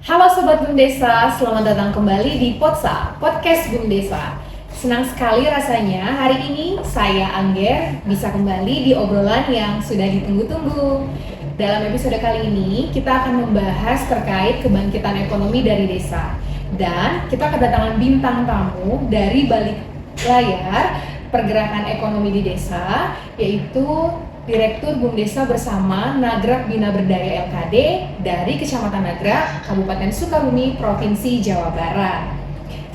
Halo Sobat Bum Desa, selamat datang kembali di Potsa, Podcast Bum Desa. Senang sekali rasanya hari ini saya Angger bisa kembali di obrolan yang sudah ditunggu-tunggu. Dalam episode kali ini kita akan membahas terkait kebangkitan ekonomi dari desa. Dan kita kedatangan bintang tamu dari balik layar pergerakan ekonomi di desa, yaitu Direktur Bum Desa bersama Nagrak Bina Berdaya LKD dari Kecamatan Nagrak, Kabupaten Sukabumi, Provinsi Jawa Barat.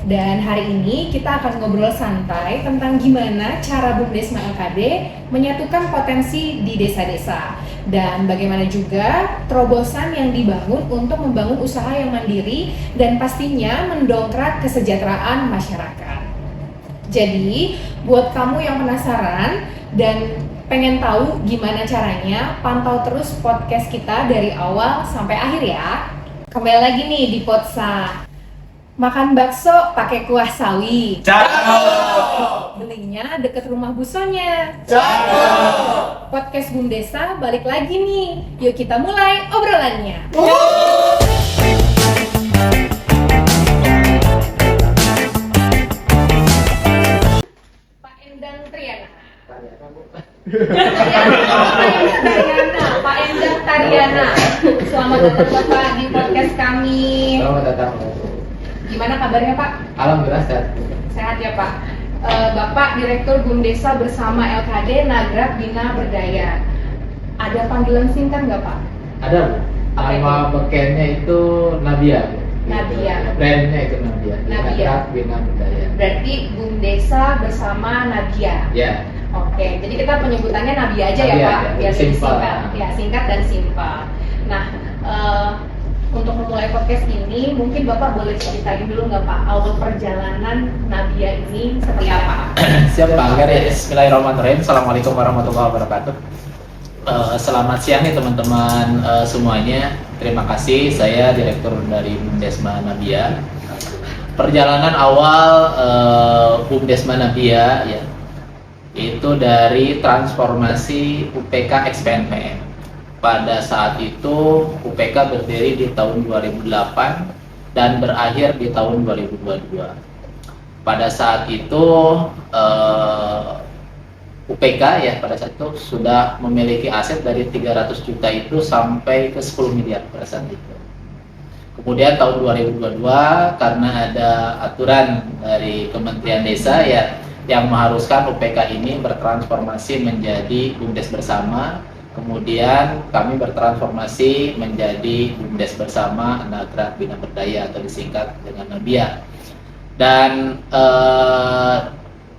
Dan hari ini kita akan ngobrol santai tentang gimana cara Bumdesma LKD menyatukan potensi di desa-desa dan bagaimana juga terobosan yang dibangun untuk membangun usaha yang mandiri dan pastinya mendongkrak kesejahteraan masyarakat. Jadi, buat kamu yang penasaran dan pengen tahu gimana caranya, pantau terus podcast kita dari awal sampai akhir ya. Kembali lagi nih di Potsa. Makan bakso pakai kuah sawi. Cakep. Belinya deket rumah busonya. Cakep. Podcast Bum Desa balik lagi nih. Yuk kita mulai obrolannya. Pak Endang Triana. Pak Endang Tariana. Selamat datang Bapak di podcast kami. Selamat datang. Gimana kabarnya Pak? Alhamdulillah sehat. Sehat ya Pak. Bapak Direktur Bum Desa bersama LKD Nagrak Bina Berdaya. Ada panggilan singkat nggak Pak? Ada Bu. Nama bekennya itu Nabia. Nabia. Brandnya itu Nabia. Nabia. Nagrak Bina Berdaya. Berarti Bum Desa bersama Nabia. Ya. Oke, jadi kita penyebutannya Nabia aja ya Nabia Pak, aja, biar lebih simpel. singkat. Ya, singkat dan simpel. Nah, untuk memulai podcast ini, mungkin Bapak boleh ceritain dulu nggak Pak, awal perjalanan Nabia ini seperti apa? Siap Pak Angger ya. Bismillahirrahmanirrahim. Assalamualaikum warahmatullahi wabarakatuh. Selamat siang nih teman-teman semuanya. Terima kasih, saya Direktur dari Bumdesma Nabia. Perjalanan awal Bumdesma Nabia ya, itu dari transformasi UPK XPNPM. Pada saat itu UPK berdiri di tahun 2008 dan berakhir di tahun 2022. Pada saat itu UPK ya pada saat itu sudah memiliki aset dari 300 juta itu sampai ke 10 miliar pada saat itu. Kemudian tahun 2022 karena ada aturan dari Kementerian Desa ya yang mengharuskan UPK ini bertransformasi menjadi Bumdes bersama. Kemudian kami bertransformasi menjadi Bumdes bersama Nagrak Bina Berdaya atau disingkat dengan Nabia. Dan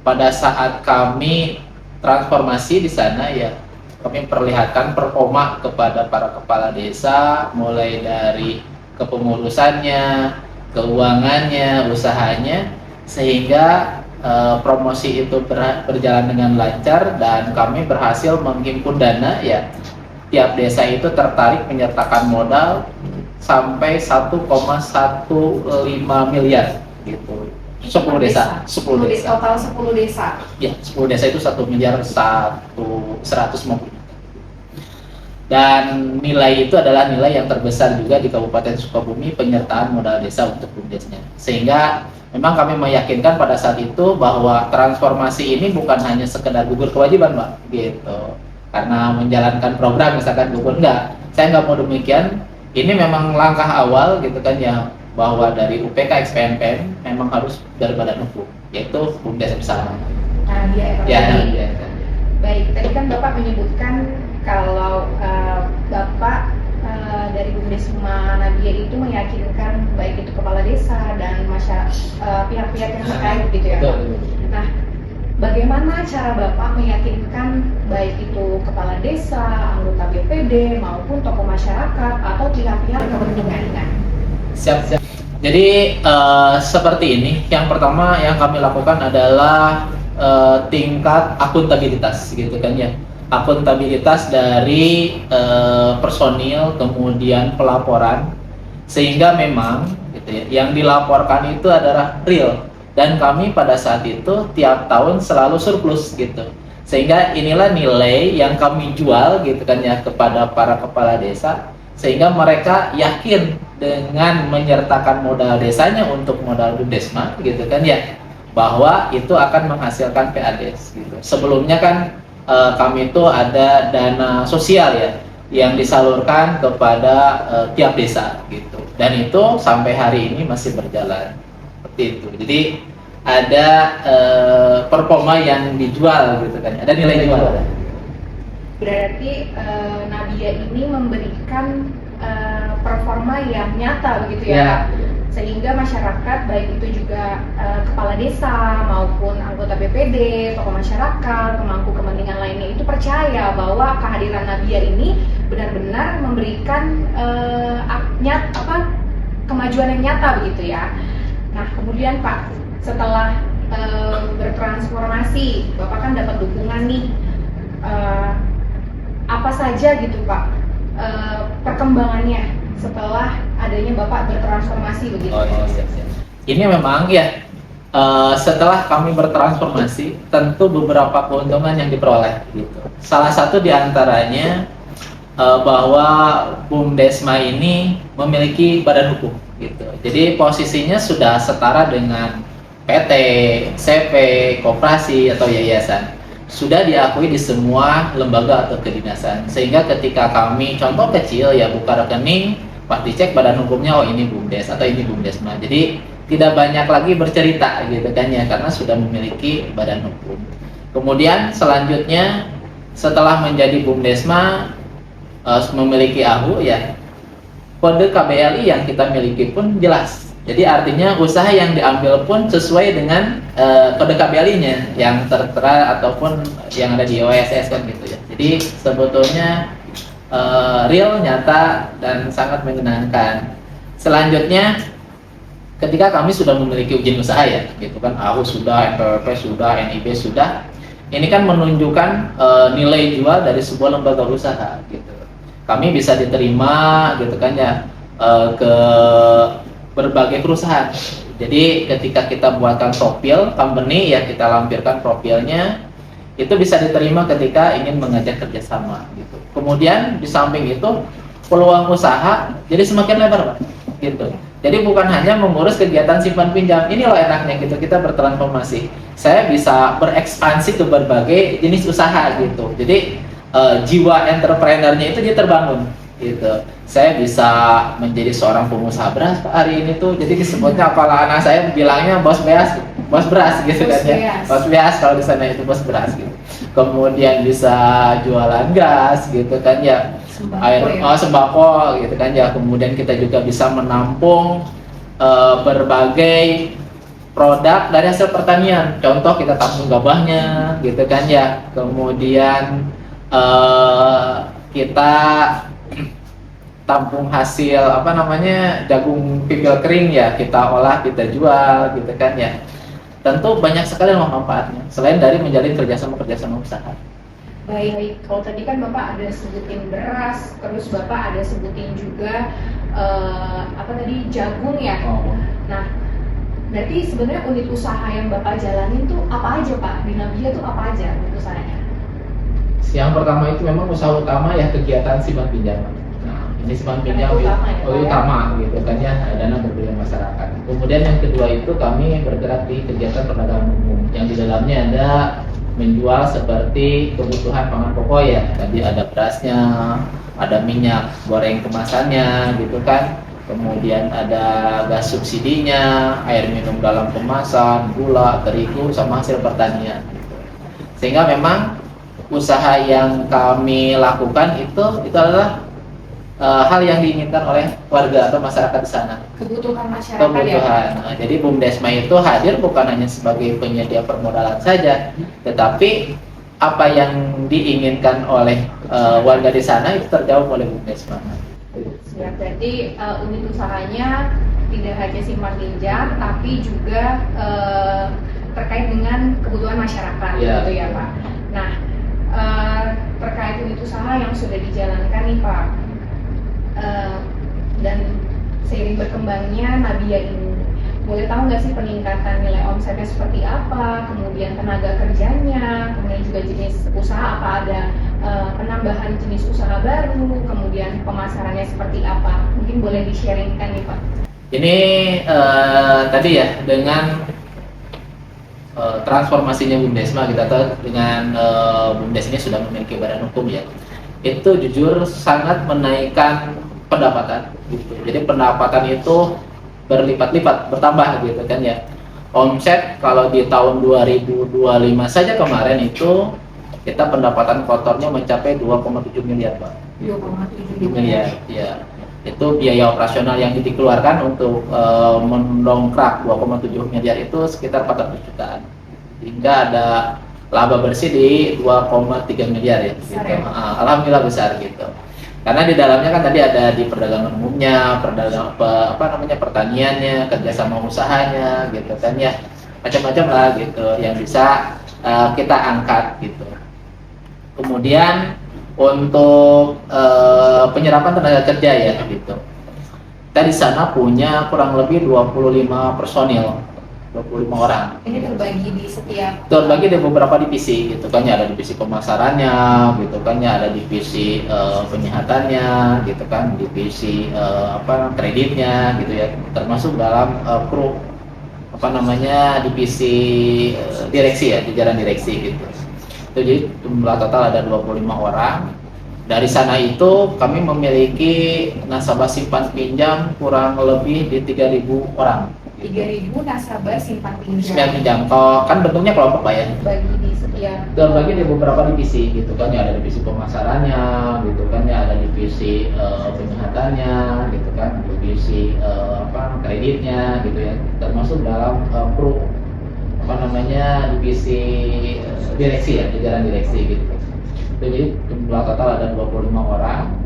pada saat kami transformasi di sana ya, kami perlihatkan performa kepada para kepala desa mulai dari kepengurusannya, keuangannya, usahanya, sehingga promosi itu berjalan dengan lancar dan kami berhasil menghimpun dana ya. Tiap desa itu tertarik menyertakan modal sampai 1,15 miliar gitu. 10 desa. Total 10 desa. Ya, 10 desa itu 1 miliar 150. Dan nilai itu adalah nilai yang terbesar juga di Kabupaten Sukabumi penyertaan modal desa untuk Bumdesnya. Sehingga memang kami meyakinkan pada saat itu bahwa transformasi ini bukan hanya sekedar gugur kewajiban, Pak, gitu. Karena menjalankan program misalkan gugur, enggak. Saya nggak mau demikian. Ini memang langkah awal gitu kan ya, bahwa dari UPK XPNPM memang harus dari badan hukum, yaitu Bumdes bersama. Nabia Ya, ya. Baik, tadi kan Bapak menyebutkan kalau Bapak dari Bumdesma Nabia itu meyakinkan baik itu kepala desa dan pihak-pihak yang terkait gitu ya Pak. Nah, bagaimana cara Bapak meyakinkan baik itu kepala desa, anggota BPD maupun tokoh masyarakat atau pihak-pihak kepentingan? Siap. Jadi seperti ini. Yang pertama yang kami lakukan adalah tingkat akuntabilitas gitu kan ya. Akuntabilitas dari personil, kemudian pelaporan, sehingga memang gitu ya, yang dilaporkan itu adalah real dan kami pada saat itu tiap tahun selalu surplus gitu. Sehingga inilah nilai yang kami jual gitu kan ya kepada para kepala desa, sehingga mereka yakin dengan menyertakan modal desanya untuk modal Bumdesma gitu kan ya, bahwa itu akan menghasilkan PADES gitu. Sebelumnya kan kami itu ada dana sosial ya yang disalurkan kepada tiap desa gitu, dan itu sampai hari ini masih berjalan seperti itu. Jadi ada performa yang dijual gitu kan, ada nilai jual. Berarti Nabia ini memberikan performa yang nyata begitu ya, sehingga masyarakat baik itu juga kepala desa maupun anggota BPD, tokoh masyarakat, pemangku kepentingan lainnya itu percaya bahwa kehadiran Nabia ini benar-benar memberikan kemajuan yang nyata begitu ya. Nah kemudian Pak, setelah bertransformasi, Bapak kan dapat dukungan nih, apa saja gitu Pak perkembangannya setelah adanya Bapak bertransformasi begitu? Iya. Ini memang ya, setelah kami bertransformasi tentu beberapa keuntungan yang diperoleh gitu. Salah satu diantaranya bahwa Bumdesma ini memiliki badan hukum gitu. Jadi posisinya sudah setara dengan PT, CP, koperasi atau yayasan. Sudah diakui di semua lembaga atau kedinasan, sehingga ketika kami contoh kecil ya buka rekening, pas dicek badan hukumnya, oh ini Bumdes atau ini Bumdesma. Jadi tidak banyak lagi bercerita gitu kan ya, karena sudah memiliki badan hukum. Kemudian selanjutnya setelah menjadi Bumdesma, memiliki AHU ya, kode KBLI yang kita miliki pun jelas. Jadi artinya usaha yang diambil pun sesuai dengan kode KBLI-nya yang tertera ataupun yang ada di OSS kan gitu ya. Jadi sebetulnya real, nyata, dan sangat menyenangkan. Selanjutnya ketika kami sudah memiliki izin usaha ya, gitu kan, AHU sudah, NPWP sudah, NIB sudah, ini kan menunjukkan nilai jual dari sebuah lembaga usaha gitu. Kami bisa diterima gitu kan ya ke berbagai perusahaan. Jadi ketika kita buatkan profil company ya, kita lampirkan profilnya, itu bisa diterima ketika ingin mengajak kerjasama gitu. Kemudian di samping itu peluang usaha jadi semakin lebar Pak gitu. Jadi bukan hanya mengurus kegiatan simpan pinjam, ini loh enaknya gitu, kita bertransformasi. Saya bisa berekspansi ke berbagai jenis usaha gitu. Jadi jiwa entrepreneurnya itu dia terbangun gitu. Saya bisa menjadi seorang pengusaha beras Pak hari ini tuh. Jadi disebutnya kepala anak saya bilangnya bos beras gitu kan ya. Bos beras kalau di sana itu bos beras gitu. Kemudian bisa jualan gas gitu kan ya. Sembako gitu kan ya. Kemudian kita juga bisa menampung berbagai produk dari hasil pertanian. Contoh kita tampung gabahnya gitu kan ya. Kemudian kita tampung hasil jagung pipil kering ya, kita olah, kita jual gitu kan ya. Tentu banyak sekali manfaatnya selain dari menjalin kerjasama usaha. Baik, kalau tadi kan Bapak ada sebutin beras, terus Bapak ada sebutin juga jagung ya. Nah, berarti sebenarnya unit usaha yang Bapak jalanin tuh apa aja Pak? Di Nabia tuh apa aja unit usahanya? Yang pertama itu memang usaha utama ya, kegiatan simpan pinjaman. Nah, ini simpan pinjam utama gitu kan ya, dana berguna masyarakat. Kemudian yang kedua itu kami bergerak di kegiatan perdagangan umum yang di dalamnya ada menjual seperti kebutuhan pangan pokok ya. Tadi ada berasnya, ada minyak goreng kemasannya gitu kan. Kemudian ada gas subsidinya, air minum dalam kemasan, gula, terigu, sama hasil pertanian gitu. Sehingga memang usaha yang kami lakukan itu adalah hal yang diinginkan oleh warga atau masyarakat di sana. Kebutuhan masyarakat ya. Nah, jadi Bumdesma itu hadir bukan hanya sebagai penyedia permodalan saja, tetapi apa yang diinginkan oleh warga di sana itu terjawab oleh Bumdesma. Ya, berarti unit usahanya tidak hanya simpan pinjam, tapi juga terkait dengan kebutuhan masyarakat, gitu ya Pak. Nah, terkait unit usaha yang sudah dijalankan nih Pak, dan seiring berkembangnya Nabia ini, boleh tahu nggak sih peningkatan nilai omsetnya seperti apa, kemudian tenaga kerjanya, kemudian juga jenis usaha, apa ada penambahan jenis usaha baru, kemudian pemasarannya seperti apa? Mungkin boleh di-sharingkan nih Pak. Ini tadi ya dengan transformasinya BUMDESMA, kita tahu dengan BUMDes ini sudah memiliki badan hukum ya. Itu jujur sangat menaikkan pendapatan gitu. Jadi pendapatan itu berlipat-lipat bertambah gitu kan ya. Omset kalau di tahun 2025 saja kemarin itu kita pendapatan kotornya mencapai 2,7 miliar Pak. 2,7 miliar ya. Itu biaya operasional yang dikeluarkan untuk mendongkrak 2,7 miliar itu sekitar 400 jutaan. Hingga ada laba bersih di 2,3 miliar ya. Gitu. Alhamdulillah besar gitu. Karena di dalamnya kan tadi ada di perdagangan umumnya, pertaniannya, kerjasama usahanya, gitu kan ya, macam-macam lah gitu yang bisa kita angkat gitu. Kemudian untuk penyerapan tenaga kerja ya gitu. Kita di sana punya kurang lebih 25 personil. 25 orang. Ini terbagi di setiap di beberapa divisi gitu kan ya, ada divisi pemasarannya gitu kan ya, ada divisi penyihatannya gitu kan, divisi kreditnya gitu ya, termasuk dalam kru divisi direksi ya, jajaran direksi gitu. Itu jadi jumlah total ada 25 orang. Dari sana itu kami memiliki nasabah simpan pinjam kurang lebih di 3.000 orang. 3.000 nasabah simpan Simpan pinjam. pinjam. Kalau kan bentuknya kelompok Pak ya. Bagi di setiap. Terbagi di beberapa divisi gitu kan ya, ada divisi pemasarannya gitu kan ya, ada divisi penyihatannya gitu kan, divisi kreditnya gitu ya, termasuk dalam kru divisi direksi ya, jajaran direksi gitu. Jadi jumlah total ada 25 orang.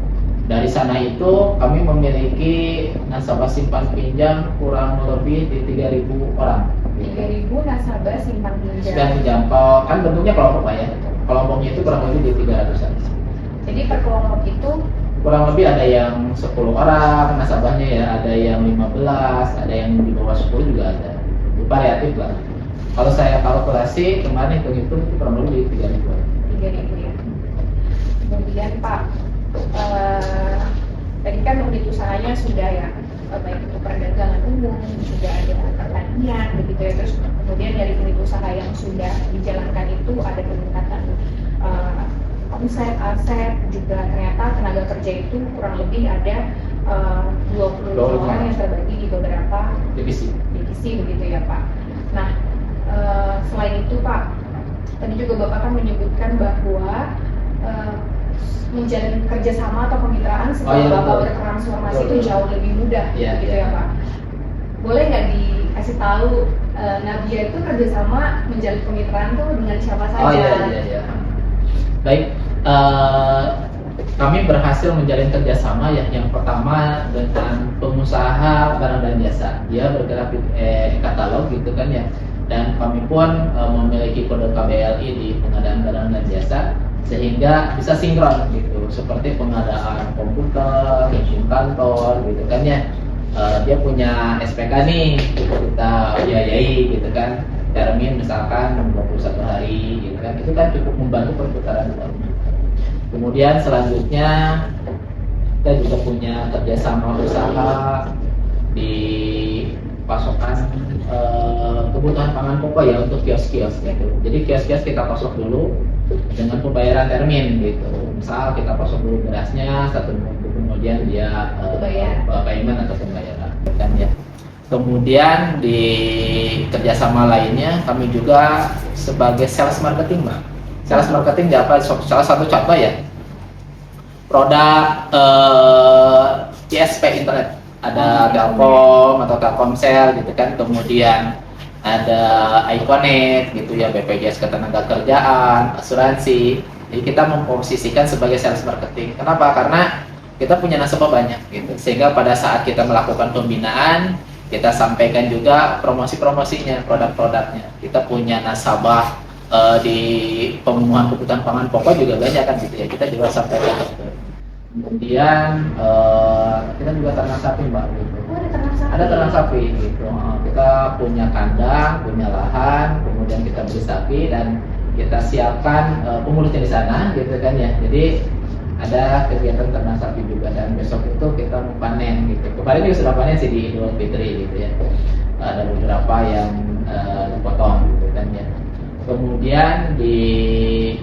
Dari sana itu kami memiliki nasabah simpan pinjam kurang lebih di 3.000 orang. 3.000 nasabah simpan pinjam. Simpan pinjam, kan bentuknya kelompok Pak ya. Kelompoknya itu kurang lebih di 300-an. Jadi per kelompok itu Kurang lebih ada yang 10 orang nasabahnya ya, ada yang 15, ada yang di bawah 10 juga ada. Variatif lah. Kalau saya kalkulasi kemarin itu kurang lebih 3.000 orang. 3.000 ya. Kemudian Pak, tadi kan unit usahanya sudah ya, baik itu perdagangan umum, sudah ada pertanian begitu ya, terus kemudian dari unit usaha yang sudah dijalankan itu ada peningkatan omset, aset, juga ternyata tenaga kerja itu kurang lebih ada 20 orang yang terbagi di beberapa divisi begitu ya Pak. Nah, selain itu Pak, tadi juga Bapak kan menyebutkan bahwa menjalin kerjasama atau kemitraan setelah Bapak bertransformasi itu jauh lebih mudah gitu ya Pak. Boleh nggak dikasih tahu Nabia itu kerjasama menjalin kemitraan tuh dengan siapa saja? Iya. Baik, kami berhasil menjalin kerjasama ya. Yang pertama dengan pengusaha barang dan jasa, dia bergerak di katalog gitu kan ya. Dan kami pun memiliki kode KBLI di pengadaan barang dan jasa, sehingga bisa sinkron gitu, seperti pengadaan komputer, mesin kantor gitu kan ya. Dia punya SPK nih, kita biayai gitu kan, termin misalkan 21 hari gitu kan, itu kan cukup membantu perputaran uangnya. Kemudian selanjutnya kita juga punya kerjasama usaha di pasokan kebutuhan pangan pokok ya, untuk kios-kios gitu. Jadi kios-kios kita pasok dulu dengan pembayaran termin gitu. Misal kita pasok dulu berasnya 1 minggu, kemudian dia payment atau pembayaran kan ya. Kemudian di kerjasama lainnya kami juga sebagai sales marketing Mbak. Sales marketing apa? Salah satu contoh ya, produk ISP internet, ada Telkom atau Telkomsel gitu kan, kemudian ada iConnect gitu ya, BPJS Ketenagakerjaan, asuransi. Jadi kita memposisikan sebagai sales marketing. Kenapa? Karena kita punya nasabah banyak gitu, sehingga pada saat kita melakukan pembinaan, kita sampaikan juga promosi-promosinya, produk-produknya. Kita punya nasabah di pemenuhan kebutuhan pangan pokok juga banyak kan gitu ya, kita juga sampaikan. Kemudian kita juga ternak sapi Mbak gitu. Ada ternak sapi gitu. Kita punya kandang, punya lahan, kemudian kita beli sapi, dan kita siapkan pengurusnya di sana gitu kan ya. Jadi ada kegiatan ternak sapi juga, dan besok itu kita mau panen gitu. Kemarin juga sudah panen sih di Idul Fitri gitu ya. Ada beberapa yang dipotong gitu kan ya. Kemudian di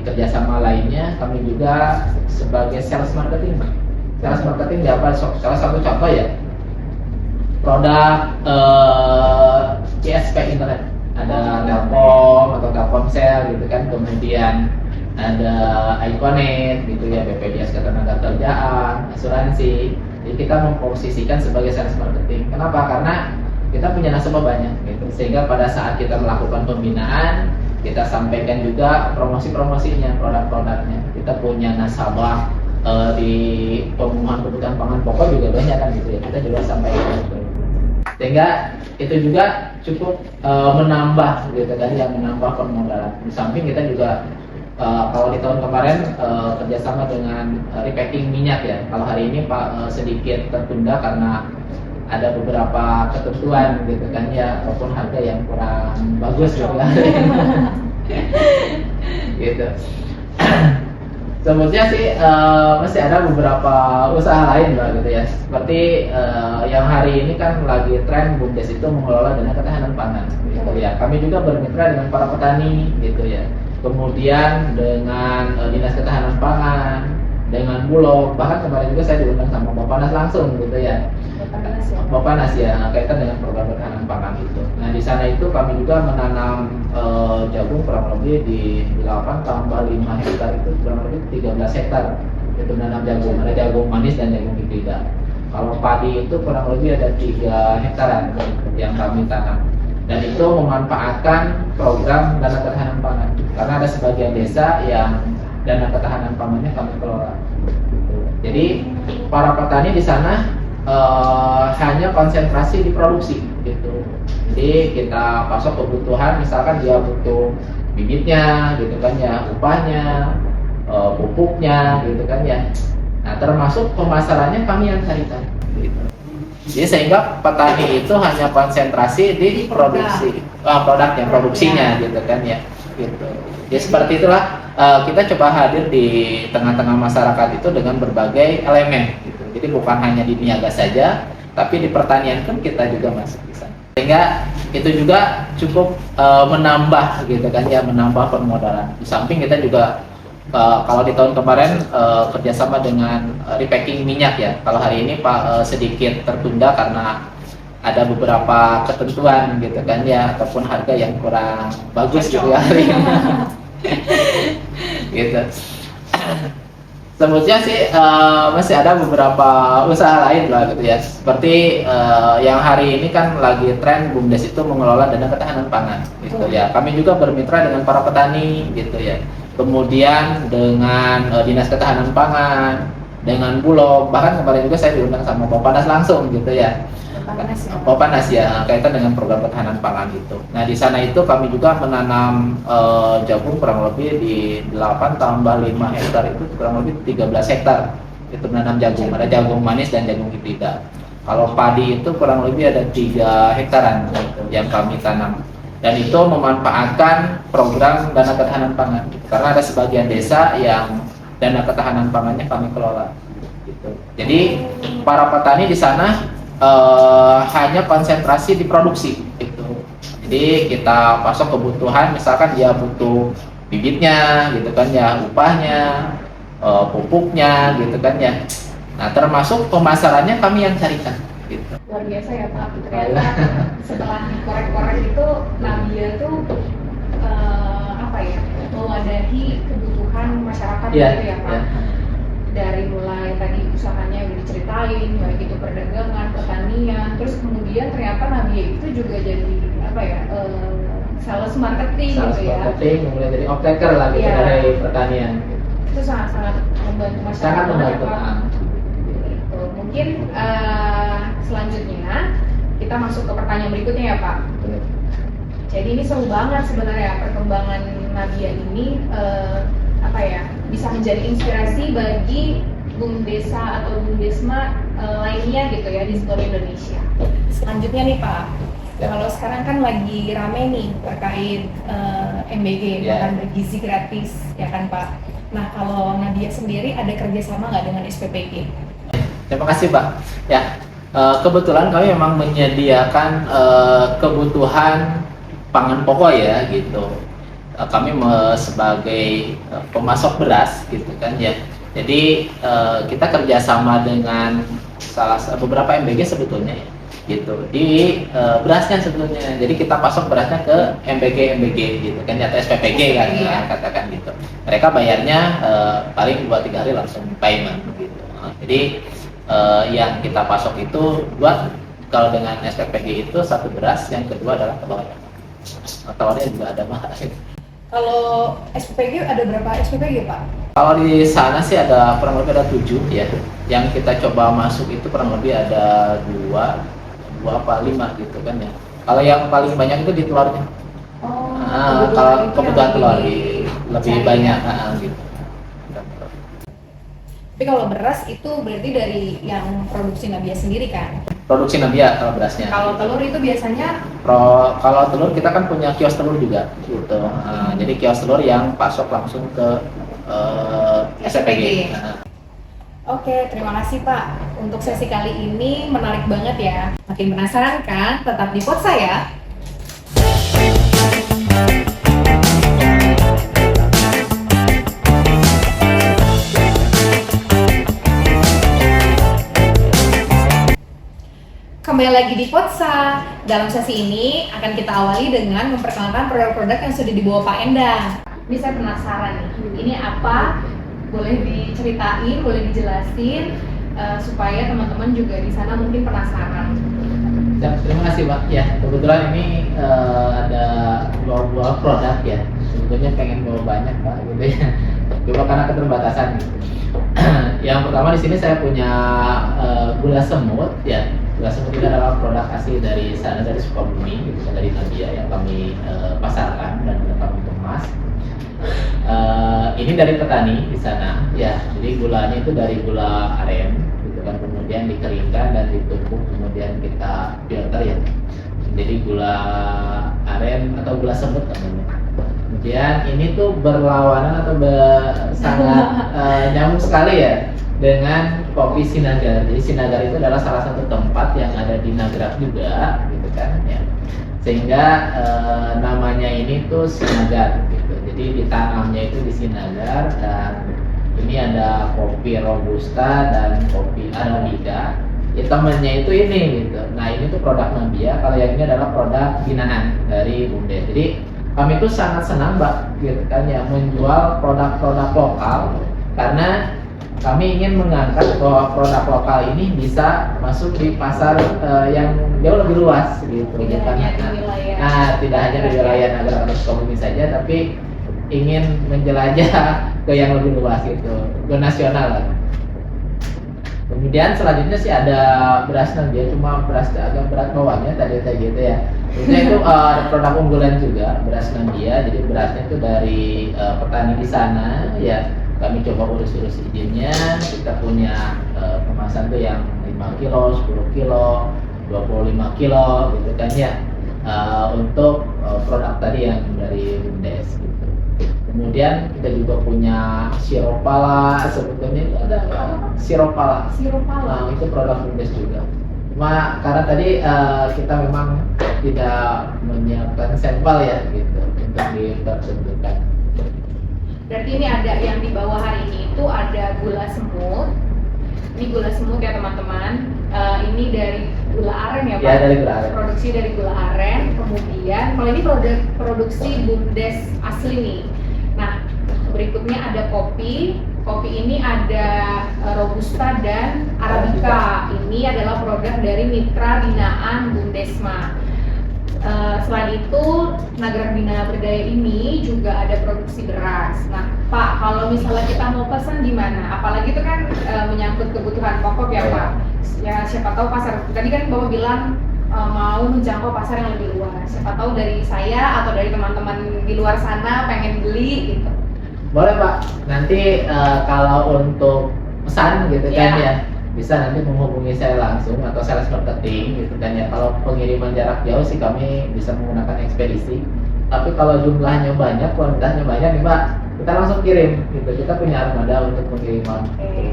kerjasama lainnya kami juga sebagai sales marketing. Sales marketing di apa? Salah satu contoh ya, produk CSP internet. Ada Telkom atau Telkomsel gitu kan, kemudian ada Iconet gitu ya, BPJS Ketenagakerjaan, asuransi. Jadi kita memposisikan sebagai sales marketing. Kenapa? Karena kita punya nasabah banyak gitu, sehingga pada saat kita melakukan pembinaan, kita sampaikan juga promosi-promosinya, produk-produknya. Kita punya nasabah di pemenuhan kebutuhan pangan pokok juga banyak kan gitu ya, kita juga sampaikan gitu. Sehingga itu juga cukup menambah gitu kan, yang menambah permodalan. Di samping kita juga kalau di tahun kemarin kerjasama dengan repacking minyak ya. Kalau hari ini Pak sedikit tertunda karena ada beberapa ketentuan gitu kan ya, ataupun harga yang kurang bagus juga gitu. Sebetulnya sih masih ada beberapa usaha lain lah gitu ya. Seperti yang hari ini kan lagi tren BUMDes itu mengelola dana ketahanan pangan gitu ya. Kami juga bermitra dengan para petani gitu ya. Kemudian dengan Dinas Ketahanan Pangan, dengan Bulog, bahkan kemarin juga saya diundang sama Bappenas langsung gitu ya. Bappenas ya, kaitan dengan program ketahanan pangan itu. Nah di sana itu kami juga menanam jagung kurang lebih di 8 tambah 5 hektar itu kurang lebih 13 hektar itu menanam jagung. Ada jagung manis dan jagung hibrida. Kalau padi itu kurang lebih ada 3 hektaran yang kami tanam. Dan itu memanfaatkan program dana ketahanan pangan. Karena ada sebagian desa yang dana ketahanan pangannya kami kelola. Jadi para petani di sana hanya konsentrasi di produksi gitu. Jadi kita pasok kebutuhan, misalkan dia butuh bibitnya gitu kan ya, upahnya, pupuknya gitu kan ya. Nah termasuk pemasarannya kami yang carikan gitu. Jadi sehingga petani itu hanya konsentrasi di produksi produksinya gitu kan ya gitu. Jadi seperti itulah kita coba hadir di tengah-tengah masyarakat itu dengan berbagai elemen gitu. Jadi bukan hanya di niaga saja, tapi di pertanian pun kita juga masuk di sana. Sehingga itu juga cukup menambah gitu kan ya, menambah permodalan. Di samping kita juga kalau di tahun kemarin kerjasama dengan repacking minyak ya. Kalau hari ini Pak sedikit tertunda karena ada beberapa ketentuan gitu kan ya, ataupun harga yang kurang bagus gitu hari ini. Gitu. Sebetulnya sih masih ada beberapa usaha lain lah gitu ya. Seperti yang hari ini kan lagi tren BUMDes itu mengelola dana ketahanan pangan gitu ya. Kami juga bermitra dengan para petani gitu ya. Kemudian dengan Dinas Ketahanan Pangan, dengan Bulog, bahkan kemarin juga saya diundang sama Bappenas langsung gitu ya. Bappenas ya, kaitan dengan program ketahanan pangan gitu. Nah di sana itu kami juga menanam jagung kurang lebih di 8 tambah 5 hektar itu kurang lebih 13 hektar itu menanam jagung. Ada jagung manis dan jagung hibrida. Kalau padi itu kurang lebih ada 3 hektaran gitu, yang kami tanam. Dan itu memanfaatkan program dana ketahanan pangan gitu. Karena ada sebagian desa yang dana ketahanan pangannya kami kelola gitu. Jadi para petani di sana hanya konsentrasi di produksi gitu. Jadi kita pasok kebutuhan, misalkan dia butuh bibitnya gitu kan ya, upahnya, pupuknya gitu kan ya. Nah termasuk pemasarannya kami yang carikan gitu. Luar biasa ya Pak, ternyata setelah dikorek-korek itu Nabia tuh mewadahi kebutuhan masyarakat gitu ya Pak. Dari mulai tadi usahanya udah diceritain, baik itu perdagangan, pertanian, terus kemudian ternyata Nabia itu juga jadi sales marketing gitu ya. Marketing, mulai dari off-taker lah gitu dari pertanian. Itu sangat-sangat membantu masyarakat. Sangat membantu. Gitu. Mungkin selanjutnya kita masuk ke pertanyaan berikutnya ya Pak. Jadi ini seru banget sebenarnya perkembangan Nabia ini bisa menjadi inspirasi bagi BUMDesa atau BUMDesma lainnya gitu ya di seluruh Indonesia. Selanjutnya nih Pak, Ya. Kalau sekarang kan lagi rame nih terkait MBG, Ya. makan bergizi gratis, ya kan Pak? Nah, kalau Nadia sendiri ada kerjasama nggak dengan SPPG? Terima kasih Pak. Ya, kebetulan kami memang menyediakan kebutuhan pangan pokok ya gitu. Kami sebagai pemasok beras gitu kan ya. Jadi kita kerjasama dengan beberapa MBG sebetulnya ya, gitu di berasnya sebetulnya. Jadi kita pasok berasnya ke MBG gitu kan atau SPPG kan Iya. katakan gitu. Mereka bayarnya paling 2-3 hari langsung payment gitu. Jadi yang kita pasok itu kalau dengan SPPG itu satu beras, yang kedua adalah telurnya juga ada mahal. Kalau SPPG ada berapa SPPG Pak? Kalau di sana sih ada kurang lebih ada 7 ya. Yang kita coba masuk itu kurang lebih ada 2 apa 5 gitu kan ya. Kalau yang paling banyak itu di telurnya. Oh, Kalau kebutuhan telur lebih cari banyak ya. gitu. Tapi kalau beras itu berarti dari yang produksi Nadia sendiri kan? Produksi Nabia kalau berasnya. Kalau telur itu biasanya Kalau telur kita kan punya kios telur juga gitu. Jadi kios telur yang pasok langsung ke SPPG. Oke, terima kasih Pak. Untuk sesi kali ini menarik banget ya. Makin penasaran kan? Tetap di Potsa ya. Kembali lagi di Potsa. Dalam sesi ini akan kita awali dengan memperkenalkan produk-produk yang sudah dibawa Pak Endang. Ini saya penasaran nih, ini apa? Boleh diceritain, boleh dijelasin supaya teman-teman juga di sana mungkin penasaran. Ya, terima kasih Pak. Ya, kebetulan ini ada 2 buah produk ya. Sebetulnya pengen bawa banyak Pak gitu ya. Cuma karena keterbatasan gitu. Yang pertama di sini saya punya gula semut ya. Gula semut ini adalah produk asli dari sana, dari Sukabumi gitu, dari Nabia yang kami pasarkan dan kami kemas. Ini dari petani di sana ya. Jadi gulanya itu dari gula aren gitu kan, kemudian dikeringkan dan ditumbuk, kemudian kita filter ya. Jadi gula aren atau gula semut namanya. Kemudian ini tuh berlawanan atau sangat nyambung sekali ya dengan kopi Sinagar. Jadi Sinagar itu adalah salah satu tempat yang ada di Nagrak juga gitu kan ya. Sehingga namanya ini tuh Sinagar gitu. Jadi ditanamnya itu di Sinagar, dan ini ada kopi Robusta dan kopi Arabica. Ya, temannya itu ini gitu. Nah, ini tuh produk Nabia. Kalau yang ini adalah produk binaan dari Bumdes. Jadi kami tuh sangat senang Mbak gitu kan ya menjual produk-produk lokal, karena kami ingin mengangkat bahwa produk lokal ini bisa masuk di pasar yang jauh lebih luas gitu. Tidak hanya di wilayah. Nah, tidak hanya di wilayah Nagrak atau Sukabumi saja, tapi ingin menjelajah ke yang lebih luas gitu, ke nasional lah. Kemudian selanjutnya sih ada beras Nabia, cuma beras agak berat bawahnya tadi gitu ya. Kemudian itu produk unggulan juga beras Nabia. Jadi berasnya itu dari petani di sana ya. Kami coba urus-urus izinnya. Kita punya kemasan tuh yang 5 kilo, 10 kilo, 25 kilo gitu kan ya. Untuk produk tadi yang dari Bumdes gitu. Kemudian kita juga punya sirup pala, sebetulnya itu ada sirup pala. Sirup pala. Nah, itu produk Bumdes juga. Cuma karena tadi kita memang tidak menyiapkan sampel ya gitu untuk dipertunjukkan. Berarti ini ada yang di bawah hari ini itu ada gula semut. Ini gula semut ya teman-teman. Ini dari gula aren ya Pak? Ya, dari gula aren. Produksi dari gula aren. Kemudian kalau ini produksi Bumdes asli nih. Nah, berikutnya ada kopi. Kopi ini ada Robusta dan Arabica. Ini adalah produk dari mitra binaan Bumdesma. Selain itu, Nagrak Bina Berdaya ini juga ada produksi beras. Nah, Pak, kalau misalnya kita mau pesan gimana? Apalagi itu kan menyangkut kebutuhan pokok ya Pak. Ya siapa tahu pasar. Tadi kan Bapak bilang mau menjangkau pasar yang lebih luas. Siapa tahu dari saya atau dari teman-teman di luar sana pengen beli gitu. Boleh Pak. Nanti kalau untuk pesan gitu kan ya, bisa nanti menghubungi saya langsung atau sales marketing gitu kan ya. Kalau pengiriman jarak jauh sih kami bisa menggunakan ekspedisi. Tapi kalau jumlahnya banyak, kuantitasnya banyak nih Mbak, kita langsung kirim gitu. Kita punya armada untuk pengiriman.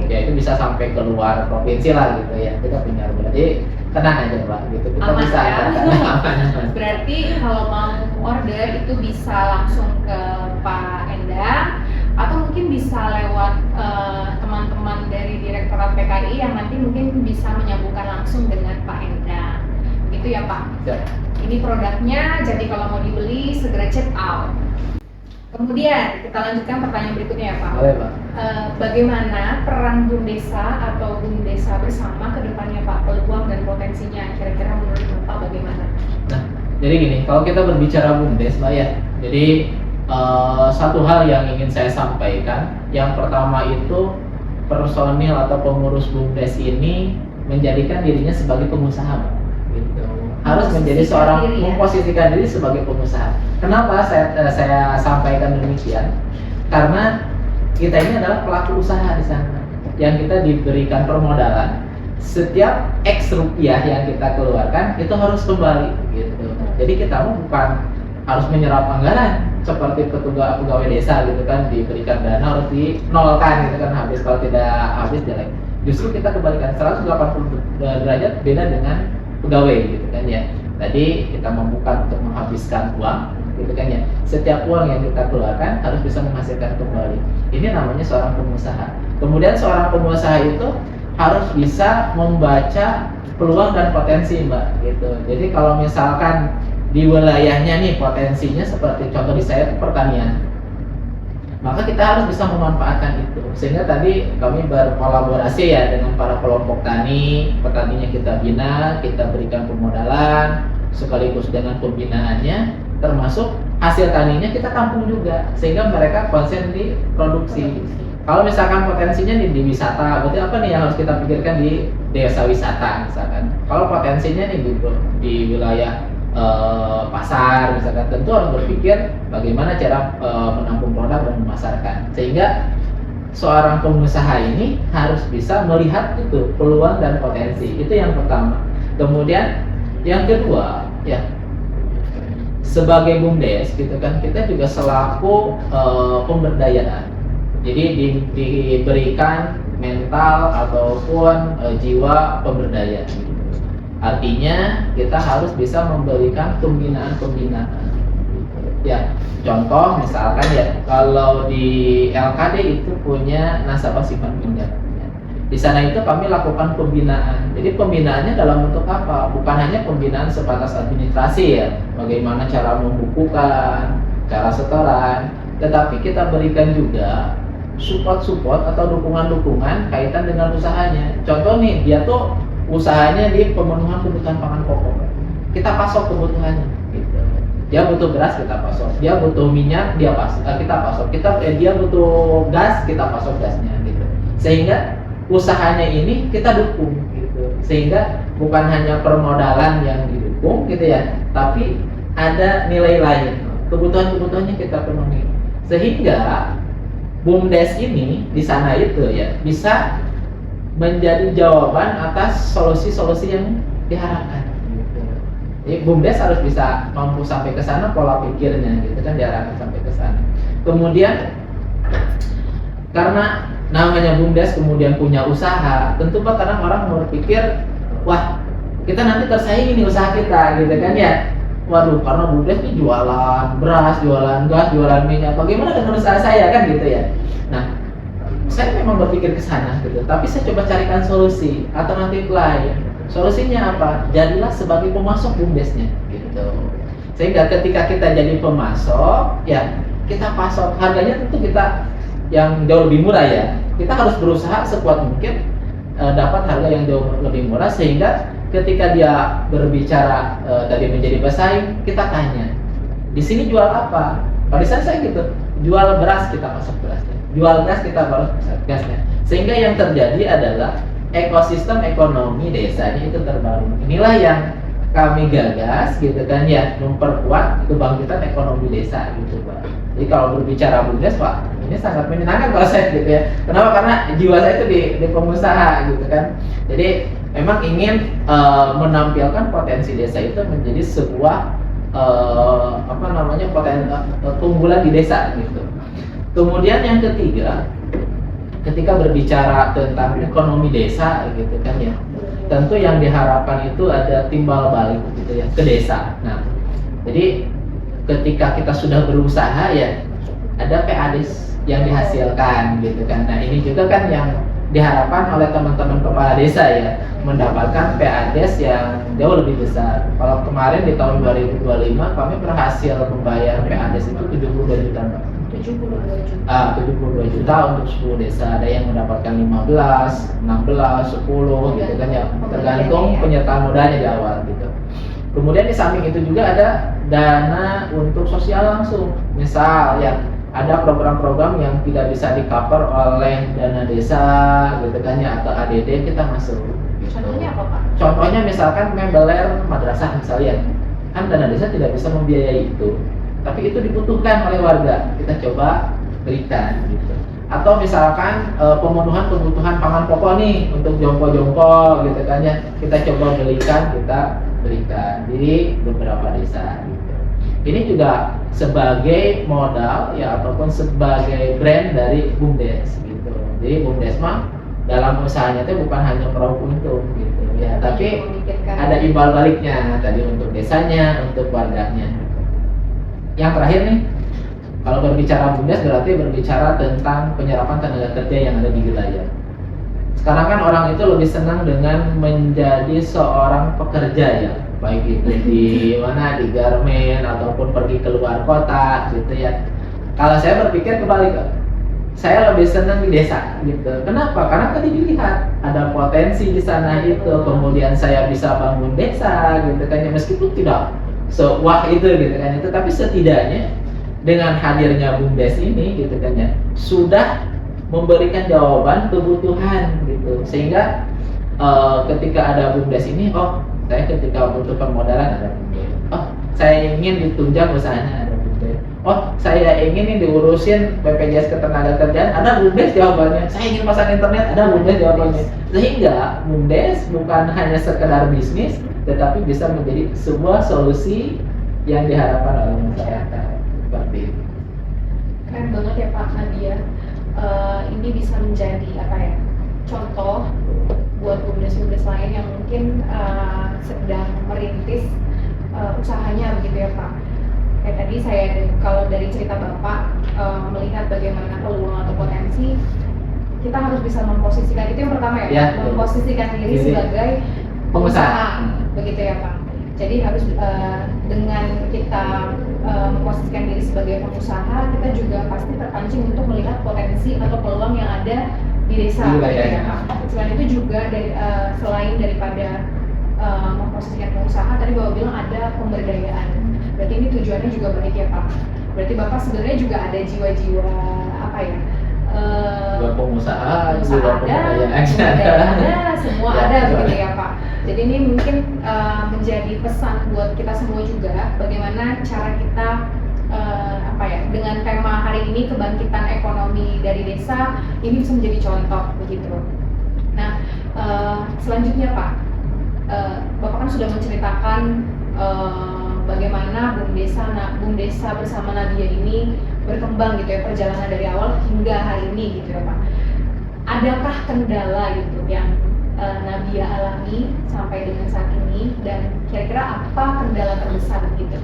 Ya itu bisa sampai ke luar provinsi lah gitu ya. Kita punya armada. Jadi tenang aja Mbak gitu. Kita Aman bisa ya? aman. Berarti kalau mau order itu bisa langsung ke Pak Endang atau mungkin bisa lewat teman-teman dari Direktorat PKI yang nanti mungkin bisa menyambungkan langsung dengan Pak Endang. Begitu ya Pak? Ya. Ini produknya, jadi kalau mau dibeli segera check out. Kemudian kita lanjutkan pertanyaan berikutnya ya Pak. Boleh Pak. Bagaimana peran BUMDESA atau BUMDESA bersama ke depannya Pak, peluang dan potensinya kira-kira menurut Bapak bagaimana? Nah, jadi gini, kalau kita berbicara BUMDes Mbak ya, jadi satu hal yang ingin saya sampaikan, yang pertama itu personil atau pengurus BUMDes ini menjadikan dirinya sebagai pengusaha, Mbak. Gitu. Harus menjadi seorang memposisikan diri sebagai pengusaha. Kenapa saya sampaikan demikian? Karena kita ini adalah pelaku usaha di sana, yang kita diberikan permodalan. Setiap X rupiah yang kita keluarkan itu harus kembali gitu. Jadi kita bukan harus menyerap anggaran seperti pegawai desa gitu kan, diberikan dana harus dinolkan gitu kan, habis, kalau tidak habis jelek. Justru kita kembalikan 180 derajat beda dengan pegawai gitu kan ya. Tadi kita membuka untuk menghabiskan uang gitu kan ya. Setiap uang yang kita keluarkan harus bisa menghasilkan kembali. Ini namanya seorang pengusaha. Kemudian seorang pengusaha itu harus bisa membaca peluang dan potensi Mbak gitu. Jadi kalau misalkan di wilayahnya nih potensinya seperti contoh di saya itu pertanian, maka kita harus bisa memanfaatkan itu. Sehingga tadi kami berkolaborasi ya dengan para kelompok tani, petaninya kita bina, kita berikan pemodalan sekaligus dengan pembinaannya, termasuk hasil taninya kita tampung juga sehingga mereka konsen di produksi. Kalau misalkan potensinya di wisata, berarti apa nih yang harus kita pikirkan di desa wisata misalkan. Kalau potensinya nih di wilayah pasar misalkan, tentu harus berpikir bagaimana cara menampung produk dan memasarkan. Sehingga seorang pengusaha ini harus bisa melihat itu peluang dan potensi. Itu yang pertama. Kemudian yang kedua ya, sebagai BUMDes gitu kan, kita juga selaku pemberdayaan. Jadi diberikan mental ataupun jiwa pemberdayaan. Artinya kita harus bisa memberikan pembinaan. Ya, contoh misalkan ya, kalau di LKD itu punya nasabah simpan pinjam. Di sana itu kami lakukan pembinaan. Jadi pembinaannya dalam bentuk apa? Bukan hanya pembinaan sebatas administrasi ya, bagaimana cara membukukan, cara setoran, tetapi kita berikan juga support atau dukungan kaitan dengan usahanya. Contoh nih, dia tuh usahanya di pemenuhan kebutuhan pangan pokok. Kita pasok kebutuhannya gitu. Dia butuh beras, kita pasok. Dia butuh minyak, kita pasok. Dia butuh gas, kita pasok gasnya gitu. Sehingga usahanya ini kita dukung gitu. Sehingga bukan hanya permodalan yang didukung gitu ya, tapi ada nilai lain. Kebutuhannya kita penuhi. Sehingga BUMDes ini di sana itu ya bisa menjadi jawaban atas solusi-solusi yang diharapkan. Gitu. Jadi BUMDes harus bisa mampu sampai ke sana, pola pikirnya gitu kan diarahkan sampai ke sana. Kemudian karena namanya BUMDes kemudian punya usaha, tentu Pak kadang orang berpikir, wah kita nanti tersaingi nih usaha kita gitu kan ya. Waduh, karena BUMDes ini jualan beras, jualan gas, jualan minyak, bagaimana dengan usaha saya kan gitu ya. Nah, saya memang berpikir ke sana gitu, tapi saya coba carikan solusi alternatif lain. Solusinya apa? Jadilah sebagai pemasok BUMDesnya gitu. Sehingga ketika kita jadi pemasok, ya kita pasok harganya tentu kita yang jauh lebih murah ya. Kita harus berusaha sekuat mungkin dapat harga yang jauh lebih murah, sehingga ketika dia berbicara tadi menjadi pesaing, kita tanya, di sini jual apa? Pada saat saya gitu, jual beras kita pasok berasnya, jual gas kita pasok gasnya. Sehingga yang terjadi adalah ekosistem ekonomi desanya itu terbangun. Inilah yang kami gagas gitu kan ya, memperkuat kebangkitan ekonomi desa gitu Pak. Jadi kalau berbicara BUMDes Pak, ini sangat menyenangkan kalau saya gitu ya. Kenapa? Karena jiwa saya itu di pengusaha gitu kan. Jadi memang ingin menampilkan potensi desa itu menjadi sebuah keunggulan di desa gitu. Kemudian yang ketiga, ketika berbicara tentang ekonomi desa gitu kan ya, tentu yang diharapkan itu ada timbal balik gitu ya ke desa. Nah, jadi ketika kita sudah berusaha ya ada PADES yang dihasilkan gitu kan. Nah, ini juga kan yang diharapkan oleh teman-teman kepala desa ya, mendapatkan PADES yang jauh lebih besar. Kalau kemarin di tahun 2025 kami berhasil membayar PADES itu 72 juta. 72 juta untuk 10 desa. Ada yang mendapatkan 15, 16, 10 gitu kan ya, tergantung penyertaan modalnya di awal gitu. Kemudian di samping itu juga ada dana untuk sosial langsung. Misal ya ada program-program yang tidak bisa di-cover oleh dana desa gitu kan ya, atau ADD kita masuk. Contohnya apa Pak? Contohnya misalkan membeler madrasah misalnya, kan dana desa tidak bisa membiayai itu, tapi itu dibutuhkan oleh warga, kita coba berikan gitu. Atau misalkan pemenuhan kebutuhan pangan pokok nih untuk jompo-jompo gitu kan ya, kita coba berikan di beberapa desa gitu. Ini juga sebagai modal ya, ataupun sebagai brand dari BUMDes gitu. Jadi BUMDes mah dalam usahanya itu bukan hanya meraup untung gitu ya, tapi ada imbal baliknya tadi untuk desanya, untuk warganya. Yang terakhir nih, kalau berbicara BUMDes berarti berbicara tentang penyerapan tenaga kerja yang ada di wilayah. Sekarang kan orang itu lebih senang dengan menjadi seorang pekerja ya, baik itu di mana, di garmen ataupun pergi keluar kota gitu ya. Kalau saya berpikir kebalik, saya lebih senang di desa gitu. Kenapa? Karena tadi dilihat ada potensi di sana itu, kemudian saya bisa bangun desa gitu kan ya, meskipun tidak sewah itu gitu kan itu, tapi setidaknya dengan hadirnya BUMDes ini gitu kan ya, sudah memberikan jawaban kebutuhan gitu, sehingga ketika ada BUMDes ini, oh saya ketika butuh permodalan ada BUMDes, oh saya ingin ditunjang usahanya ada BUMDes, oh saya ingin nih diurusin BPJS Ketenagakerjaan ada BUMDes jawabannya, saya ingin pasang internet ada BUMDes jawabannya. Sehingga BUMDes bukan hanya sekedar bisnis, tetapi bisa menjadi sebuah solusi yang diharapkan oleh masyarakat. Seperti itu. Keren banget ya Pak Nadia. Ini bisa menjadi apa ya, contoh buat BUMDes lain yang mungkin sedang merintis usahanya begitu ya Pak. Kayak tadi kalau dari cerita Bapak melihat bagaimana peluang atau potensi, kita harus bisa memposisikan, itu yang pertama ya, memposisikan diri sebagai pengusaha, begitu ya Pak. Jadi harus dengan kita memposisikan diri sebagai pengusaha, kita juga pasti terpancing untuk melihat potensi atau peluang yang ada di desa. Ya, selain itu juga selain daripada memposisikan pengusaha, tadi Bapak bilang ada pemberdayaan. Berarti ini tujuannya juga baik ya Pak. Berarti Bapak sebenarnya juga ada jiwa-jiwa apa ya? Pengusaha ada, semua ya, ada begitu ya Pak. Jadi ini mungkin menjadi pesan buat kita semua juga, bagaimana cara kita dengan tema hari ini, kebangkitan ekonomi dari desa, ini bisa menjadi contoh begitu. Nah, selanjutnya Pak, Bapak kan sudah menceritakan bagaimana BUMDesa bersama Nadia ini berkembang gitu ya, perjalanan dari awal hingga hari ini gitu ya Pak. Adakah kendala gitu yang Nadia alami sampai dengan saat ini, dan kira-kira apa kendala terbesar gitu?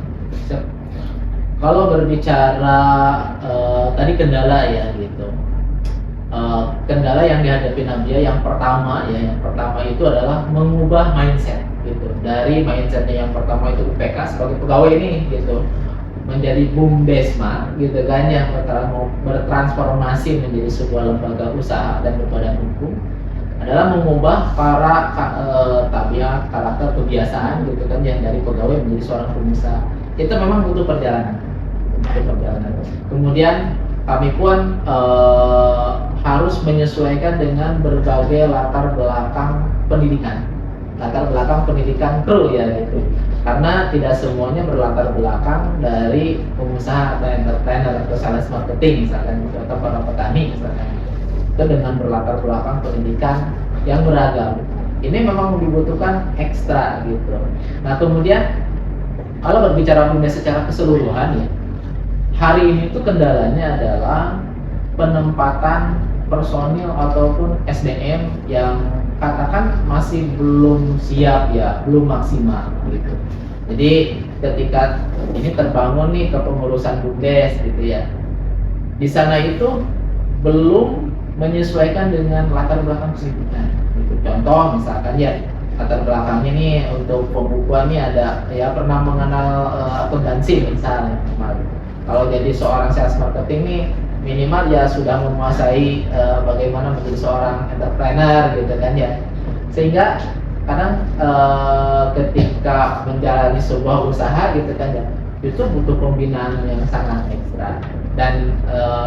Kalau berbicara tadi kendala ya gitu, kendala yang dihadapi Nadia yang pertama itu adalah mengubah mindset gitu, dari mindsetnya yang pertama itu UPK sebagai pegawai ini gitu, menjadi BUMDesma gitu kan, yang bertransformasi menjadi sebuah lembaga usaha dan berbadan hukum, adalah mengubah para tabiat, karakter, kebiasaan gitu kan, yang dari pegawai menjadi seorang pengusaha. Itu memang butuh perjalanan. Kemudian kami pun harus menyesuaikan dengan berbagai latar belakang pendidikan latar belakang pendidikan kru ya gitu. Karena tidak semuanya berlatar belakang dari pengusaha atau entrepreneur atau sales marketing misalkan gitu, atau para petani misalkan. Itu dengan berlatar belakang pendidikan yang beragam. Ini memang dibutuhkan ekstra gitu. Nah kemudian kalau berbicara BUMDes secara keseluruhan ya, hari ini tuh kendalanya adalah penempatan personil ataupun SDM yang katakan masih belum siap ya, belum maksimal gitu. Jadi ketika ini terbangun nih kepengurusan BUMDes gitu ya, di sana itu belum menyesuaikan dengan latar belakang pendidikan. Gitu. Contoh misalkan ya latar belakangnya nih untuk pembukuan nih ada ya pernah mengenal akuntansi misalnya. Kalau jadi seorang sales marketing nih minimal ya sudah menguasai bagaimana menjadi seorang entrepreneur gitu kan ya. Sehingga kadang ketika menjalani sebuah usaha gitu kan ya, itu butuh pembinaan yang sangat ekstra. Dan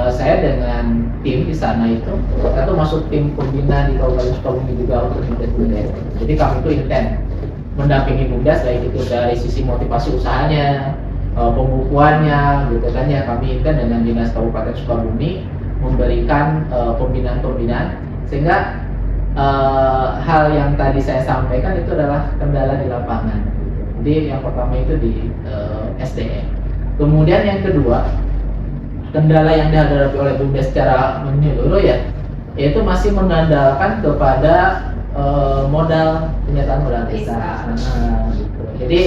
saya dengan tim di sana itu, kita tuh masuk tim pembina di Kabupaten Sukabumi juga untuk BUMDes. Jadi kami itu intent mendampingi BUMDes baik itu dari sisi motivasi usahanya, pembukuannya, gitu kan ya. Kami intent dengan Dinas Kabupaten Sukabumi memberikan pembinaan-pembinaan sehingga hal yang tadi saya sampaikan itu adalah kendala di lapangan. Jadi yang pertama itu di SDM. Kemudian yang kedua, kendala yang dihadapi oleh BUMDes secara menyeluruh ya, yaitu masih mengandalkan kepada modal penyataan modal desa. Gitu. Jadi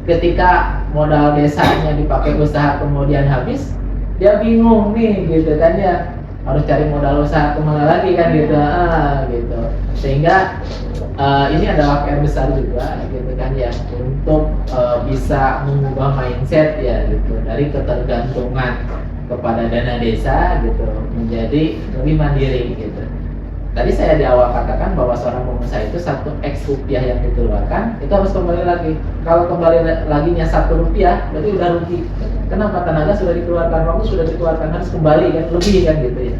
ketika modal desanya dipakai usaha kemudian habis, dia bingung nih gitu kan ya, harus cari modal usaha kemana lagi kan gitu, gitu. Sehingga ini adalah PR besar juga gitu kan ya, untuk bisa mengubah mindset ya gitu dari ketergantungan kepada dana desa gitu menjadi lebih mandiri gitu. Tadi saya di awal katakan bahwa seorang pengusaha itu 1 X rupiah yang dikeluarkan itu harus kembali lagi. Kalau kembali laginya 1 rupiah berarti udah rugi. Kenapa? Tenaga sudah dikeluarkan, waktu sudah dikeluarkan, harus kembali kan, lebih kan gitu ya.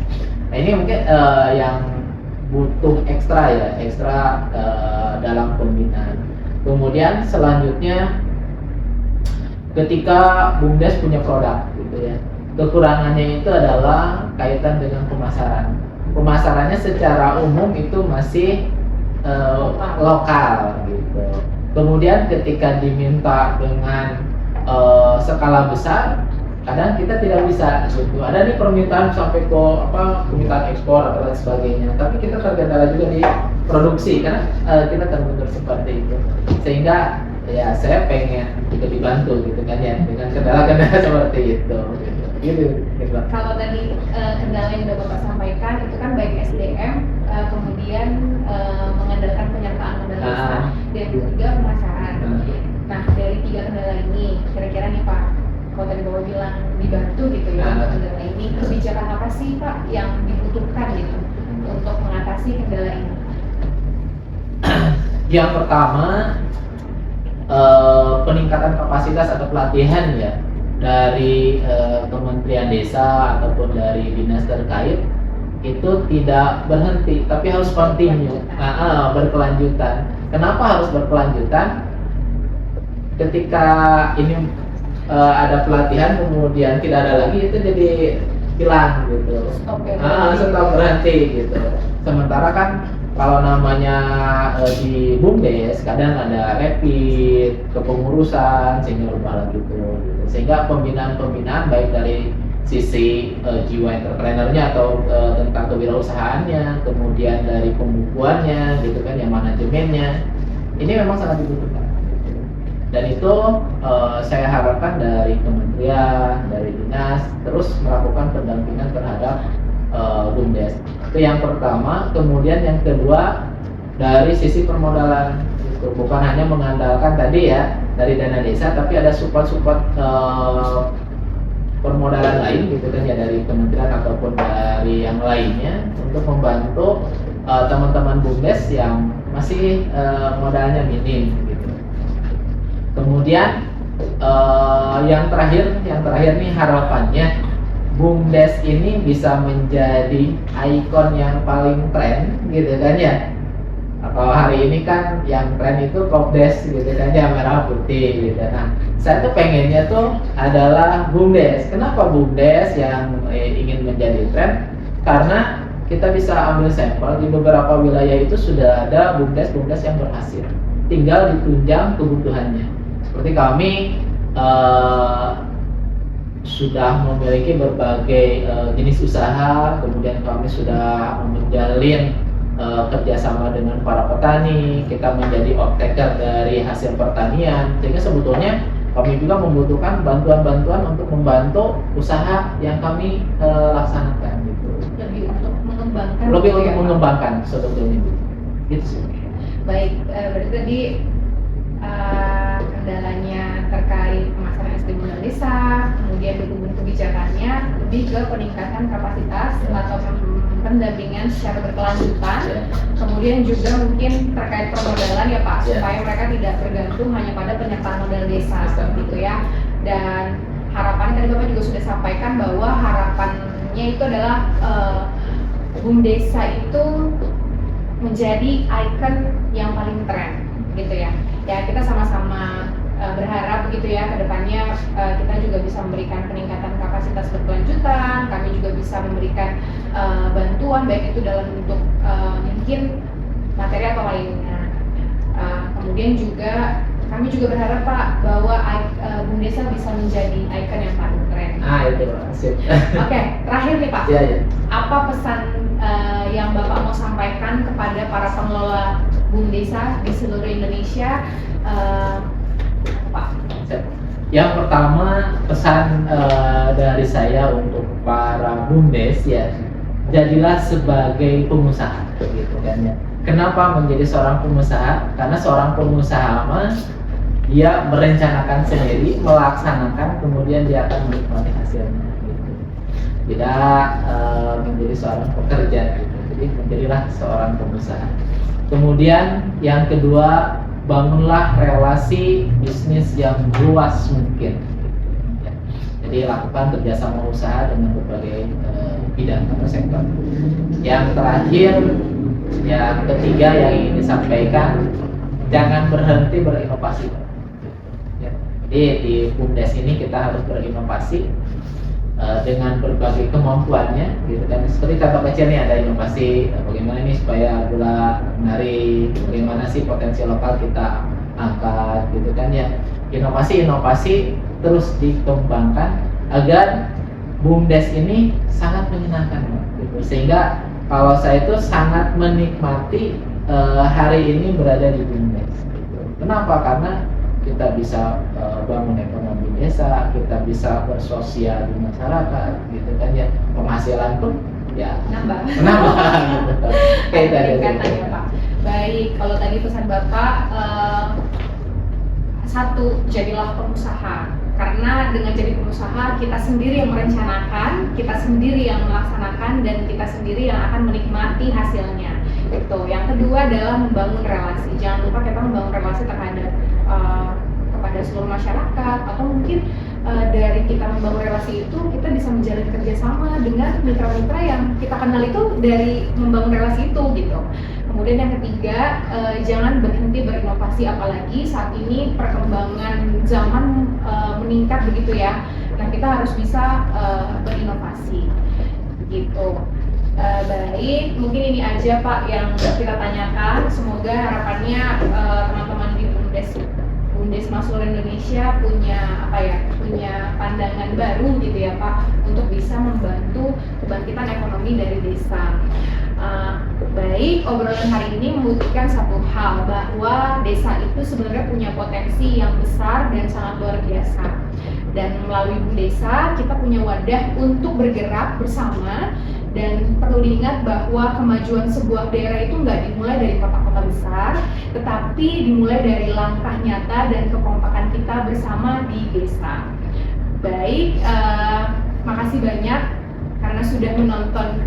Nah ini mungkin yang butuh ekstra ya, ekstra dalam pembinaan. Kemudian selanjutnya ketika BUMDes punya produk gitu ya, kekurangannya itu adalah kaitan dengan pemasaran. Pemasarannya secara umum itu masih lokal gitu. Kemudian ketika diminta dengan skala besar, kadang kita tidak bisa gitu. Ada nih permintaan sampai ke permintaan ekspor atau lain sebagainya. Tapi kita terkendala juga di produksi karena kita terbentur seperti itu. Sehingga ya saya pengen juga dibantu gitu kan ya dengan kendala-kendala seperti itu. Gitu. Kalau tadi kendala yang udah Bapak sampaikan itu kan baik SDM, kemudian mengandalkan penyertaan modal desa, dan juga pemasaran. Nah dari 3 kendala ini, kira-kira nih Pak, kalau tadi Bapak bilang dibantu gitu ya untuk kendala ini, kebijakan apa sih Pak yang dibutuhkan gitu untuk mengatasi kendala ini? Yang pertama peningkatan kapasitas atau pelatihan ya dari Kementerian Desa ataupun dari dinas terkait itu tidak berhenti tapi harus continue, berkelanjutan. Kenapa harus berkelanjutan? Ketika ini ada pelatihan kemudian tidak ada lagi, itu jadi hilang gitu. Stop berhenti gitu. Sementara kan kalau namanya di BUMDes kadang ada rapid, kepengurusan, sehingga lupa gitu. Sehingga pembinaan baik dari sisi jiwa entrepreneurnya atau tentang kewirausahaannya, kemudian dari pembukuannya gitu kan, yang manajemennya, ini memang sangat dibutuhkan. Dan itu saya harapkan dari kementerian, dari dinas terus melakukan pendampingan terhadap BUMDes. Itu yang pertama. Kemudian yang kedua dari sisi permodalan itu bukan hanya mengandalkan tadi ya dari dana desa, tapi ada support permodalan lain gitu kan ya, dari kementerian ataupun dari yang lainnya untuk membantu teman-teman BUMDes yang masih modalnya minim gitu. Kemudian yang terakhir nih harapannya BUMDes ini bisa menjadi ikon yang paling tren gitu kan ya, Kalau hari ini kan yang tren itu Kopdes gitu kan, yang merah putih gitu. Nah, saya tuh pengennya tuh adalah BUMDes. Kenapa BUMDes yang ingin menjadi tren? Karena kita bisa ambil sampel di beberapa wilayah itu sudah ada BUMDes yang berhasil. Tinggal ditunjang kebutuhannya. Seperti kami sudah memiliki berbagai jenis usaha, kemudian kami sudah menjalin kerjasama dengan para petani, kita menjadi off-taker dari hasil pertanian, sehingga sebetulnya kami juga membutuhkan bantuan-bantuan untuk membantu usaha yang kami laksanakan gitu. Lebih untuk mengembangkan sebetulnya gitu sih. Baik, berarti tadi kendalanya terkait pemasaran SDM modal desa, kemudian dokumen kebijakannya lebih ke peningkatan kapasitas atau pendampingan secara berkelanjutan, kemudian juga mungkin terkait permodalan ya Pak, supaya mereka tidak bergantung hanya pada penyertaan modal desa gitu ya. Dan harapannya tadi Bapak juga sudah sampaikan bahwa harapannya itu adalah BUMDesa itu menjadi ikon yang paling tren gitu ya. Ya kita sama-sama berharap begitu ya ke depannya kita juga bisa memberikan peningkatan kapasitas berkelanjutan, kami juga bisa memberikan bantuan baik itu dalam bentuk mungkin materi atau lainnya. Kemudian juga kami juga berharap Pak bahwa BUMDesa bisa menjadi ikon yang paling keren. Itu sip. Oke, terakhir nih Pak. Iya. Apa pesan yang Bapak mau sampaikan kepada para pengelola BUMDesa di seluruh Indonesia, Pak? Yang pertama pesan dari saya untuk para BUMDes ya, jadilah sebagai pengusaha gitu kan ya. Kenapa menjadi seorang pengusaha? Karena seorang pengusaha dia merencanakan sendiri, melaksanakan, kemudian dia akan menikmati hasilnya gitu. Tidak menjadi seorang pekerja gitu. Jadi menjadilah seorang pengusaha. Kemudian yang kedua, bangunlah relasi bisnis yang luas mungkin. Jadi lakukan kerjasama usaha dengan berbagai bidang atau sektor. Yang terakhir, yang ketiga yang ingin disampaikan, jangan berhenti berinovasi. Jadi di BUMDes ini kita harus berinovasi dengan berbagai kemampuannya gitu kan. Seperti contoh kecil nih, ada inovasi bagaimana nih supaya gula menarik, bagaimana sih potensi lokal kita angkat gitu kan ya. Inovasi terus dikembangkan agar BUMDes ini sangat menyenangkan gitu. Sehingga kalau saya itu sangat menikmati hari ini berada di BUMDes gitu. Kenapa? Karena kita bisa bangun ekonomi desa, kita bisa bersosial di masyarakat gitu kan ya, penghasilan pun ya nambah gitu. Kayak tadi katanya Pak. Baik, kalau tadi pesan Bapak satu, jadilah pengusaha. Karena dengan jadi pengusaha kita sendiri yang merencanakan, kita sendiri yang melaksanakan, dan kita sendiri yang akan menikmati hasilnya. Gitu. Yang kedua adalah membangun relasi. Jangan lupa kita membangun relasi terhadap kepada seluruh masyarakat, atau mungkin dari kita membangun relasi itu kita bisa menjalin kerjasama dengan mitra-mitra yang kita kenal itu dari membangun relasi itu gitu. Kemudian yang ketiga, jangan berhenti berinovasi, apalagi saat ini perkembangan zaman meningkat begitu ya. Nah kita harus bisa berinovasi gitu. Baik, mungkin ini aja Pak yang kita tanyakan. Semoga harapannya teman-teman di BUMDes seluruh Indonesia punya pandangan baru gitu ya Pak, untuk bisa membantu kebangkitan ekonomi dari desa. Baik, obrolan hari ini membuktikan satu hal, bahwa desa itu sebenarnya punya potensi yang besar dan sangat luar biasa. Dan melalui BUMDesa kita punya wadah untuk bergerak bersama. Dan perlu diingat bahwa kemajuan sebuah daerah itu nggak dimulai dari kota-kota besar, tetapi dimulai dari langkah nyata dan kekompakan kita bersama di desa. Baik, makasih banyak karena sudah menonton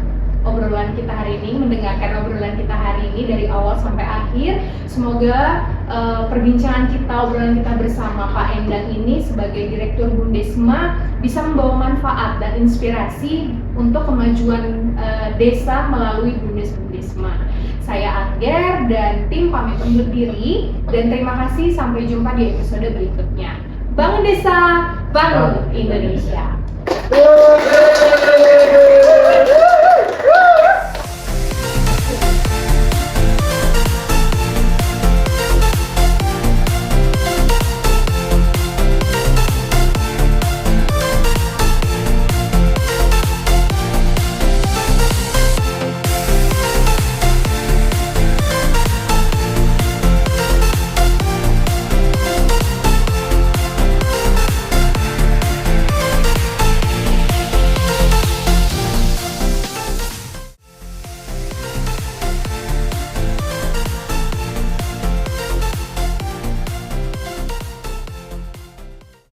obrolan kita hari ini, mendengarkan obrolan kita hari ini dari awal sampai akhir. Semoga perbincangan kita, obrolan kita bersama Pak Endang ini sebagai Direktur BUMDesma bisa membawa manfaat dan inspirasi untuk kemajuan desa melalui BUMDesma. Saya Angger dan tim pamit undur diri dan terima kasih, sampai jumpa di episode berikutnya. Bangun Desa, Bangun Indonesia.